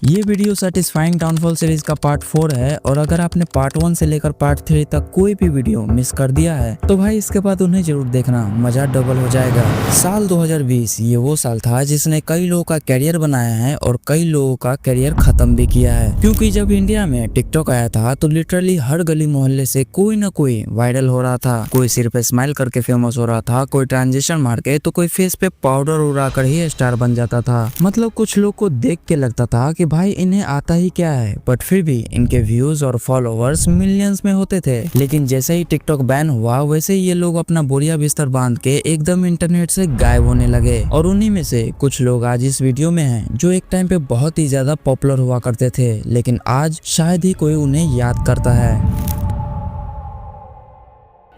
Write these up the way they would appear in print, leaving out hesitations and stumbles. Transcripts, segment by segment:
ये video satisfying downfall series का part 4 है और अगर आपने पार्ट 1 से लेकर पार्ट 3 तक कोई भी वीडियो मिस कर दिया है तो भाई इसके बाद उन्हें जरूर देखना, मजा डबल हो जाएगा। साल 2020 ये वो साल था जिसने कई लोगों का करियर बनाया है और कई लोगों का करियर खत्म भी किया है, क्योंकि जब इंडिया में टिकटॉक आया था तो लिटरली हर गली मोहल्ले से कोई ना कोई वायरल हो रहा था। कोई सिर पे स्माइल करके फेमस हो रहा था, कोई ट्रांजिशन मार के, तो कोई फेस पे पाउडर उड़ा कर ही स्टार बन जाता था। मतलब कुछ लोग को देख के लगता था कि भाई इन्हें आता ही क्या है, बट फिर भी इनके व्यूज और फॉलोवर्स मिलियंस में होते थे। लेकिन जैसे ही टिकटॉक बैन हुआ वैसे ही ये लोग अपना बोरिया बिस्तर बांध के एकदम इंटरनेट से गायब होने लगे। और उन्हीं में से कुछ लोग आज इस वीडियो में हैं जो एक टाइम पे बहुत ही ज्यादा पॉपुलर हुआ करते थे, लेकिन आज शायद ही कोई उन्हें याद करता है।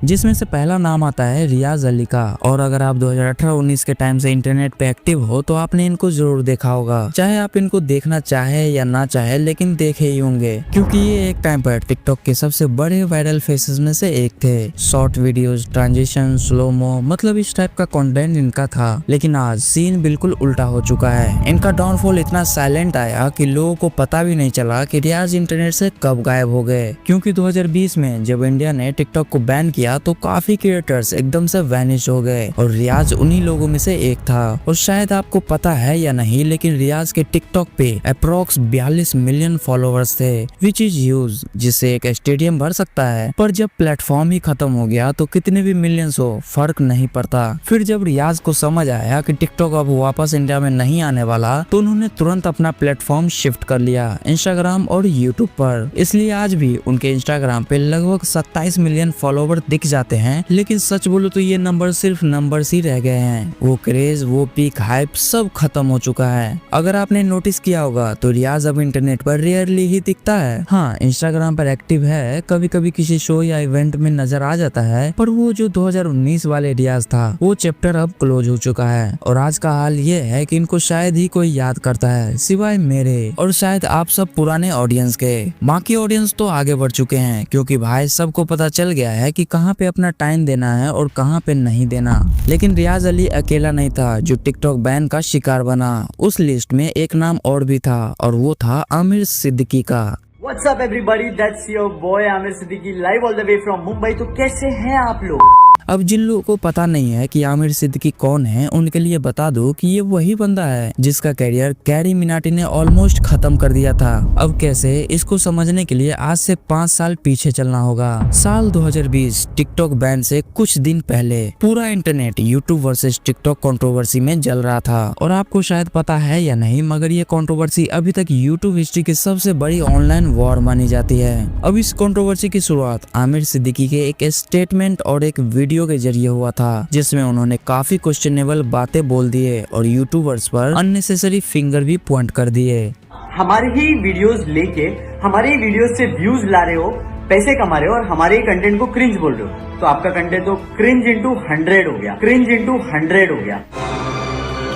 जिसमें से पहला नाम आता है रियाज अली का। और अगर आप 2018-19 के टाइम से इंटरनेट पे एक्टिव हो तो आपने इनको जरूर देखा होगा, चाहे आप इनको देखना चाहे या ना चाहे, लेकिन देखे ही होंगे, क्योंकि ये एक टाइम पर टिकटॉक के सबसे बड़े वायरल फेसेस में से एक थे। शॉर्ट वीडियोस, ट्रांजिशन, स्लोमो, मतलब इस टाइप का कंटेंट इनका था। लेकिन आज सीन बिल्कुल उल्टा हो चुका है। इनका डाउनफॉल इतना साइलेंट आया कि लोगों को पता भी नहीं चला कि रियाज इंटरनेट से कब गायब हो गए, क्योंकि 2020 में जब इंडिया ने टिकटॉक को बैन किया तो काफी क्रिएटर्स एकदम से वैनिश हो गए और रियाज उन्हीं लोगों में से एक था। और शायद आपको पता है या नहीं, लेकिन रियाज के टिकटॉक पे अप्रोक्स 42 मिलियन फॉलोअर्स थे, विच इज ह्यूज, जिससे एक स्टेडियम भर सकता है। पर जब प्लेटफॉर्म ही खत्म हो गया तो कितने भी मिलियंस हो फर्क नहीं पड़ता। फिर जब रियाज को समझ आया कि टिकटॉक अब वापस इंडिया में नहीं आने वाला तो उन्होंने तुरंत अपना प्लेटफॉर्म शिफ्ट कर लिया इंस्टाग्राम और यूट्यूब पर। इसलिए आज भी उनके इंस्टाग्राम पे लगभग 27 मिलियन फॉलोवर दिख जाते हैं, लेकिन सच बोलो तो ये नंबर सिर्फ नंबर्स ही रह गए हैं। वो क्रेज, वो पीक हाइप सब खत्म हो चुका है। अगर आपने नोटिस किया होगा तो रियाज अब इंटरनेट पर रेयरली ही दिखता है। हाँ, इंस्टाग्राम पर एक्टिव है, कभी कभी किसी शो या इवेंट में नजर आ जाता है, पर वो जो 2019 वाले रियाज था वो चैप्टर अब क्लोज हो चुका है। और आज का हाल ये है कि इनको शायद ही कोई याद करता है, सिवाय मेरे और शायद आप सब पुराने ऑडियंस के। बाकी ऑडियंस तो आगे बढ़ चुके हैं, क्योंकि भाई सबको पता चल गया है कि कहाँ पे अपना टाइम देना है और कहां पे नहीं देना। लेकिन रियाज अली अकेला नहीं था जो टिकटॉक बैन का शिकार बना। उस लिस्ट में एक नाम और भी था और वो था आमिर सिद्दीकी का। What's up everybody, that's your boy Aamir Siddiqui live all the way from Mumbai. तो कैसे हैं आप लोग? अब जिन लोगों को पता नहीं है कि आमिर सिद्दीकी कौन है उनके लिए बता दो कि ये वही बंदा है जिसका करियर कैरी मिनाटी ने ऑलमोस्ट खत्म कर दिया था। अब कैसे, इसको समझने के लिए आज से 5 साल पीछे चलना होगा। साल 2020 टिकटॉक बैन से कुछ दिन पहले पूरा internet YouTube versus TikTok controversy में जल रहा था। और आपको शायद पता है या नहीं, मगर ये कंट्रोवर्सी अभी तक यूट्यूब हिस्ट्री की सबसे बड़ी ऑनलाइन वॉर मानी जाती है। अब इस कंट्रोवर्सी की शुरुआत आमिर सिद्दीकी के एक स्टेटमेंट और एक वीडियो के जरिए हुआ था, जिसमें उन्होंने काफी क्वेश्चनेबल बातें बोल दिए और यूट्यूबर्स पर अननेसेसरी फिंगर भी पॉइंट कर दिए। हमारे ही वीडियोस लेके हमारे ही वीडियोस से व्यूज ला रहे हो, पैसे कमा रहे हो और हमारे ही कंटेंट को क्रिंज बोल रहे हो, तो आपका कंटेंट तो क्रिंज इंटू 100 हो गया, क्रिंज इंटू 100 हो गया।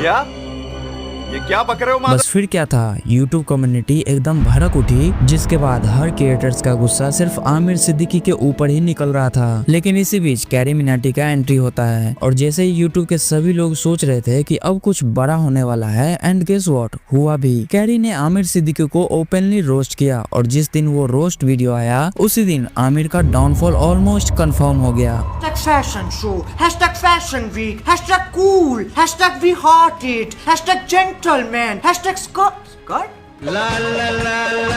क्या ये क्या बक रहे हो? बस फिर क्या था, यूट्यूब कम्युनिटी एकदम भड़क उठी, जिसके बाद हर क्रिएटर्स का गुस्सा सिर्फ आमिर सिद्दीकी के ऊपर ही निकल रहा था। लेकिन इसी बीच कैरी मिनाटी का एंट्री होता है और जैसे ही यूट्यूब के सभी लोग सोच रहे थे कि अब कुछ बड़ा होने वाला है, एंड गेस व्हाट हुआ भी। कैरी ने आमिर सिद्दीकी को ओपनली रोस्ट किया और जिस दिन वो रोस्ट वीडियो आया उसी दिन आमिर का डाउनफॉल ऑलमोस्ट कंफर्म हो गया। Fashion show, #fashion week, #cool, #we hearted, #gentleman, #skirt. La la la la la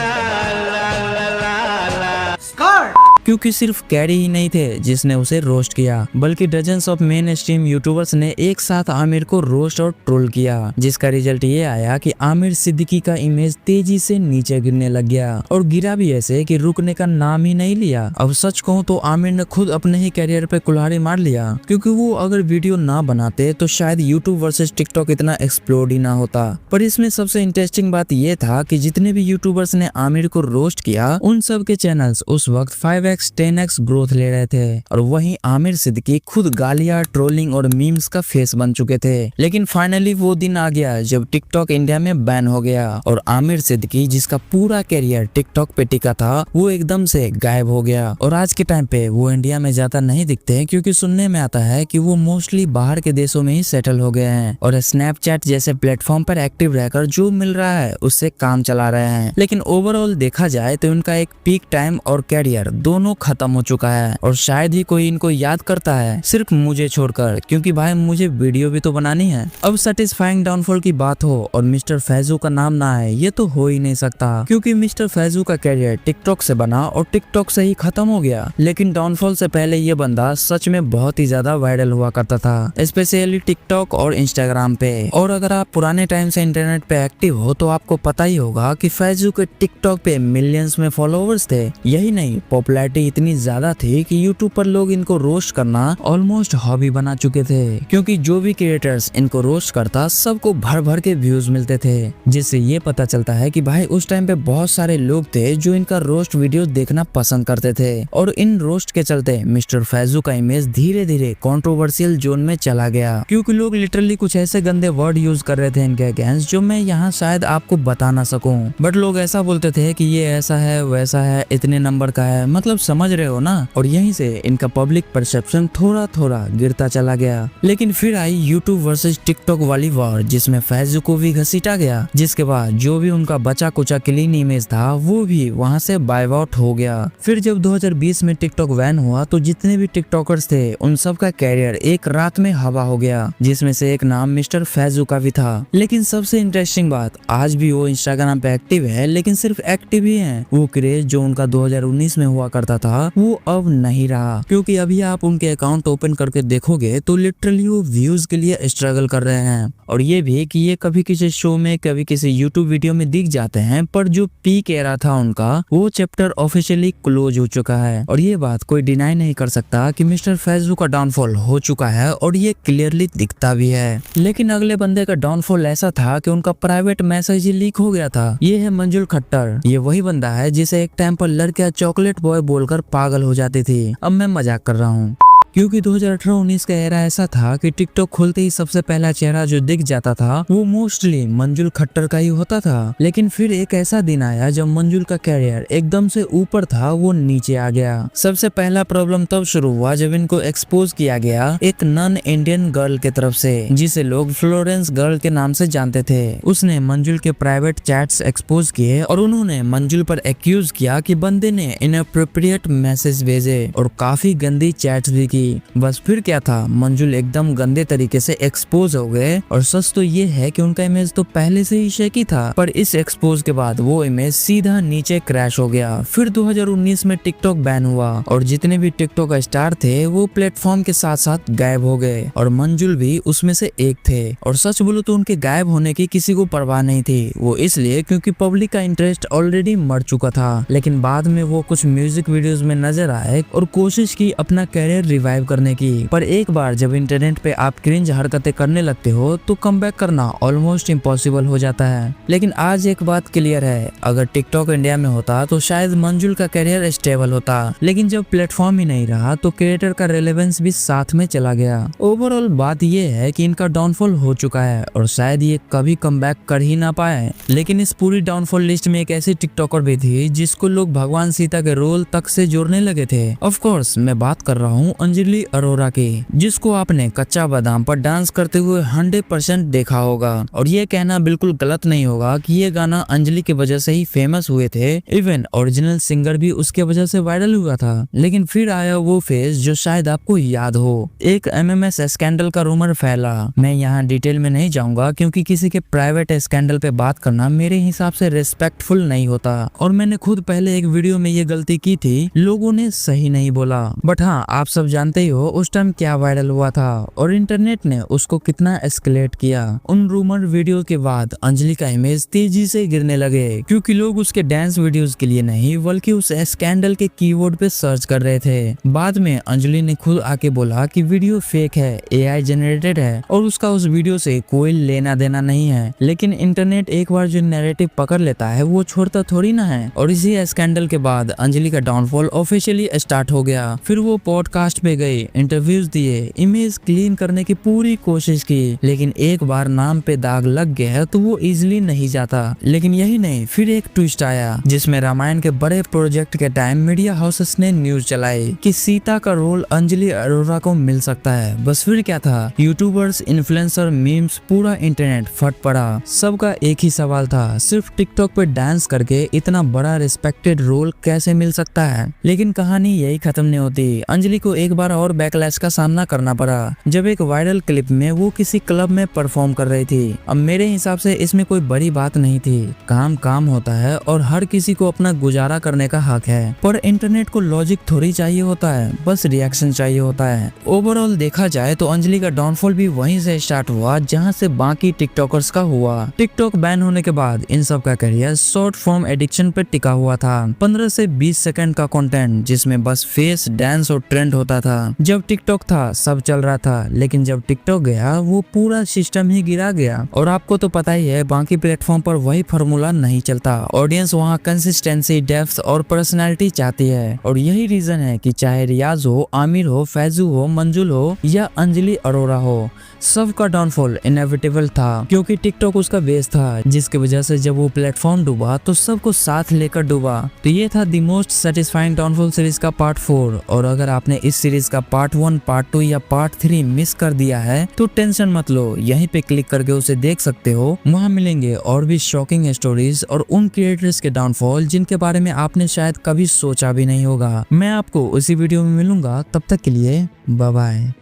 la la la. Skirt. क्योंकि सिर्फ कैरी ही नहीं थे जिसने उसे रोस्ट किया, बल्कि dozens of main stream YouTubers ने एक साथ आमिर को रोस्ट और ट्रोल किया, जिसका रिजल्ट ये आया कि आमिर सिद्दीकी का इमेज तेजी से नीचे गिरने लग गया और गिरा भी ऐसे कि रुकने का नाम ही नहीं लिया। अब सच कहूँ तो आमिर ने खुद अपने ही कैरियर पे कुल्हाड़ी मार लिया, क्योंकि वो अगर वीडियो ना बनाते तो शायद यूट्यूब वर्सेस टिकटॉक इतना एक्सप्लोड ही ना होता। पर इसमें सबसे इंटरेस्टिंग बात ये था कि जितने भी यूट्यूबर्स ने आमिर को रोस्ट किया उन सब के चैनल्स उस वक्त 5x 5x 10x ग्रोथ ले रहे थे और वहीं आमिर सिद्दीकी खुद गालियां, ट्रोलिंग और मीम्स का फेस बन चुके थे। लेकिन फाइनली वो दिन आ गया जब टिकटॉक इंडिया में बैन हो गया और आमिर सिद्दीकी जिसका पूरा कैरियर टिकटॉक पे टिका था वो एकदम से गायब हो गया। और आज के टाइम पे वो इंडिया में ज्यादा नहीं दिखते क्योंकि सुनने में आता है कि वो मोस्टली बाहर के देशों में ही सेटल हो गए हैं और स्नैपचैट जैसे प्लेटफॉर्म पर एक्टिव रहकर जो मिल रहा है उससे काम चला रहे हैं। लेकिन ओवरऑल देखा जाए तो इनका एक पीक टाइम और कैरियर दोनों खत्म हो चुका है और शायद ही कोई इनको याद करता है, सिर्फ मुझे छोड़कर, क्योंकि भाई मुझे वीडियो भी तो बनानी है। अब सैटिस्फाइंग डाउनफॉल की बात हो और मिस्टर फैजू का नाम ना आए ये तो हो ही नहीं सकता, क्योंकि मिस्टर फैजू का कैरियर टिकटॉक से बना और टिकटॉक से ही खत्म हो गया। लेकिन डाउनफॉल से पहले ये बंदा सच में बहुत ही ज्यादा वायरल हुआ करता था, स्पेशली टिकटॉक और इंस्टाग्राम पे। और अगर आप पुराने टाइम से इंटरनेट पे एक्टिव हो तो आपको पता ही होगा कि फैजू के टिकटॉक पे मिलियंस में फॉलोअर्स थे। यही नहीं, पॉपुलैरिटी इतनी ज्यादा थी कि यूट्यूब पर लोग इनको रोस्ट करना ऑलमोस्ट हॉबी बना चुके थे, क्योंकि जो भी क्रिएटर्स इनको रोस्ट करता सबको भर भर के व्यूज मिलते थे, जिससे ये पता चलता है कि भाई उस टाइम पे बहुत सारे लोग थे जो इनका रोस्ट वीडियो देखना पसंद करते थे। और इन रोस्ट के चलते मिस्टर फैजू का इमेज धीरे धीरे कंट्रोवर्शियल जोन में चला गया, क्योंकि लोग लिटरली कुछ ऐसे गंदे वर्ड यूज कर रहे थे इनके अगेंस्ट जो मैं यहाँ शायद आपको बता ना सकूं। बट लोग ऐसा बोलते थे कि ये ऐसा है वैसा है, इतने नंबर का है, मतलब समझ रहे हो ना। और यहीं से इनका पब्लिक परसेप्शन थोड़ा थोड़ा गिरता चला गया। लेकिन फिर आई यूट्यूब वर्सेस टिकटॉक वाली वॉर, जिसमें फैजू को भी घसीटा गया, जिसके बाद जो भी उनका बचा कुचा क्लीन इमेज था वो भी वहां से बाय आउट हो गया। फिर जब 2020 में टिकटॉक बैन हुआ तो जितने भी टिकटॉकर्स थे उन सब का कैरियर एक रात में हवा हो गया, जिसमें से एक नाम मिस्टर फैजू का भी था। लेकिन सबसे इंटरेस्टिंग बात, आज भी वो इंस्टाग्राम पे एक्टिव है, लेकिन सिर्फ एक्टिव ही है। वो क्रेज जो उनका 2019 में हुआ करता था वो अब नहीं रहा, क्योंकि अभी आप उनके अकाउंट ओपन करके देखोगे तो लिटरली वो व्यूज के लिए स्ट्रगल कर रहे हैं। और ये भी कि ये कभी किसी शो में, कभी किसी यूट्यूब वीडियो में दिख जाते हैं, पर जो पीक एरा था उनका वो चैप्टर ऑफिशियली क्लोज हो चुका है। और ये बात कोई डिनाई नहीं कर सकता कि मिस्टर फैजू का डाउनफॉल हो चुका है और ये क्लियरली दिखता भी है। लेकिन अगले बंदे का डाउनफॉल ऐसा था कि उनका प्राइवेट मैसेज ही लीक हो गया था। ये है मंजुल खट्टर। ये वही बंदा है जिसे एक टाइम पर लड़कियां चॉकलेट बॉय बोलकर पागल हो जाती थी। अब मैं मजाक कर रहा हूँ, क्योंकि 2018-19 का एरा ऐसा था कि टिकटॉक खोलते ही सबसे पहला चेहरा जो दिख जाता था वो मोस्टली मंजुल खट्टर का ही होता था। लेकिन फिर एक ऐसा दिन आया जब मंजुल का कैरियर एकदम से ऊपर था वो नीचे आ गया। सबसे पहला प्रॉब्लम तब शुरू हुआ जब इनको एक्सपोज किया गया एक नॉन इंडियन गर्ल के तरफ से, जिसे लोग फ्लोरेंस गर्ल के नाम से जानते थे। उसने मंजुल के प्राइवेट चैट्स एक्सपोज किए और उन्होंने मंजुल पर एक्यूज किया कि बंदे ने इनअप्रोप्रिएट मैसेज भेजे और काफी गंदी चैट्स भी की। बस फिर क्या था, मंजुल एकदम गंदे तरीके से एक्सपोज हो गए। और सच तो ये है कि उनका इमेज तो पहले से ही शेकी था, पर इस एक्सपोज के बाद वो इमेज सीधा नीचे क्रैश हो गया। फिर 2019 में टिकटॉक बैन हुआ और जितने भी टिकटॉक स्टार थे वो प्लेटफॉर्म के साथ साथ गायब हो गए और मंजुल भी उसमें से एक थे। और सच बोलो तो उनके गायब होने की किसी को परवाह नहीं थी, वो इसलिए क्योंकि पब्लिक का इंटरेस्ट ऑलरेडी मर चुका था। लेकिन बाद में वो कुछ म्यूजिक वीडियोस में नजर आए और कोशिश की अपना कैरियर रिवाइव करने की। पर एक बार जब इंटरनेट पे आप क्रिंज हरकतें करने लगते हो तो कमबैक करना ऑलमोस्ट इम्पॉसिबल हो जाता है। लेकिन आज एक बात क्लियर है, अगर टिकटॉक इंडिया में होता तो शायद मंजुल का कैरियर स्टेबल होता। लेकिन जब प्लेटफॉर्म ही नहीं रहा तो क्रिएटर का रेलेवेंस भी साथ में चला गया। ओवरऑल बात ये है कि इनका डाउनफॉल हो चुका है और शायद ये कभी कमबैक कर ही ना पाए। लेकिन इस पूरी डाउनफॉल लिस्ट में एक ऐसी टिकटॉकर भी थी जिसको लोग भगवान सीता के रोल तक से जोड़ने लगे थे। ऑफ कोर्स मैं बात कर रहा हूँ अंजलि अरोरा की, जिसको आपने कच्चा बादाम पर डांस करते हुए 100% देखा होगा। और ये कहना बिल्कुल गलत नहीं होगा कि ये गाना अंजलि की वजह से ही फेमस हुए थे, इवन ओरिजिनल सिंगर भी उसके वजह से वायरल हुआ था। लेकिन फिर आया वो फेज जो शायद आपको याद हो, एक MMS स्कैंडल का रूमर फैला। मैं यहाँ डिटेल में नहीं जाऊंगा क्योंकि किसी के प्राइवेट स्कैंडल पे बात करना मेरे हिसाब से रिस्पेक्टफुल नहीं होता। और मैंने खुद पहले एक वीडियो में ये गलती की थी, लोगों ने सही नहीं बोला। बट हाँ, आप सब जानते जानते ही हो उस टाइम क्या वायरल हुआ था और इंटरनेट ने उसको कितना एस्केलेट किया। उन रूमर वीडियो के बाद अंजलि का इमेज तेजी से गिरने लगे क्योंकि लोग उसके डांस वीडियोस के लिए नहीं बल्कि उस स्कैंडल के कीवर्ड पे सर्च कर रहे थे। बाद में अंजलि ने खुद आके बोला कि वीडियो फेक है, AI जनरेटेड है और उसका उस वीडियो से कोई लेना देना नहीं है। लेकिन इंटरनेट एक बार जो नैरेटिव पकड़ लेता है वो छोड़ता थोड़ी ना है। और इसी स्कैंडल के बाद अंजलि का डाउनफॉल ऑफिशियली स्टार्ट हो गया। फिर वो पॉडकास्ट पे गई, इंटरव्यूज दिए, इमेज क्लीन करने की पूरी कोशिश की, लेकिन एक बार नाम पे दाग लग गया तो वो इजिली नहीं जाता। लेकिन यही नहीं, फिर एक ट्विस्ट आया जिसमें रामायण के बड़े प्रोजेक्ट के टाइम मीडिया हाउसेस ने न्यूज चलाई कि सीता का रोल अंजलि अरोरा को मिल सकता है। बस फिर क्या था, यूट्यूबर्स, इन्फ्लुएंसर, मीम्स, पूरा इंटरनेट फट पड़ा। सबका एक ही सवाल था, सिर्फ टिकटॉक पे डांस करके इतना बड़ा रिस्पेक्टेड रोल कैसे मिल सकता है। लेकिन कहानी यही खत्म नहीं होती। अंजलि को एक बार और बैकलैश का सामना करना पड़ा जब एक वायरल क्लिप में वो किसी क्लब में परफॉर्म कर रही थी। अब मेरे हिसाब से इसमें कोई बड़ी बात नहीं थी, काम काम होता है और हर किसी को अपना गुजारा करने का हक है। पर इंटरनेट को लॉजिक थोड़ी चाहिए होता है, बस रिएक्शन चाहिए होता है। ओवरऑल देखा जाए तो अंजलि का डाउनफॉल भी वहीं से स्टार्ट हुआ जहां से बाकी टिकटॉकर्स का हुआ। टिकटॉक बैन होने के बाद इन सब का करियर शॉर्ट फॉर्म एडिक्शन पे टिका हुआ था। 15 से 20 सेकंड का कंटेंट जिसमें बस फेस, डांस और ट्रेंड होता था। जब टिकटॉक था सब चल रहा था, लेकिन जब टिकटॉक गया वो पूरा सिस्टम ही गिरा गया। और आपको तो पता ही है बाकी प्लेटफॉर्म पर वही फार्मूला नहीं चलता। ऑडियंस वहाँ कंसिस्टेंसी, डेप्थ और पर्सनैलिटी चाहती है। और यही रीजन है कि चाहे रियाज हो, आमिर हो, फैजू हो, मंजुल हो या अंजलि अरोरा हो, सबका डाउनफॉल इनएविटेबल था क्योंकि टिकटॉक उसका बेस था, जिसकी वजह से जब वो प्लेटफॉर्म डूबा तो सबको साथ लेकर डूबा। तो ये था the most satisfying downfall series का पार्ट 4। और अगर आपने इस सीरीज का पार्ट 1, पार्ट 2 या पार्ट 3 मिस कर दिया है तो टेंशन मत लो, यहीं पे क्लिक करके उसे देख सकते हो। वहाँ मिलेंगे और भी शॉकिंग स्टोरीज और उन क्रिएटर्स के डाउनफॉल जिनके बारे में आपने शायद कभी सोचा भी नहीं होगा। मैं आपको उसी वीडियो में मिलूंगा, तब तक के लिए बाय बाय।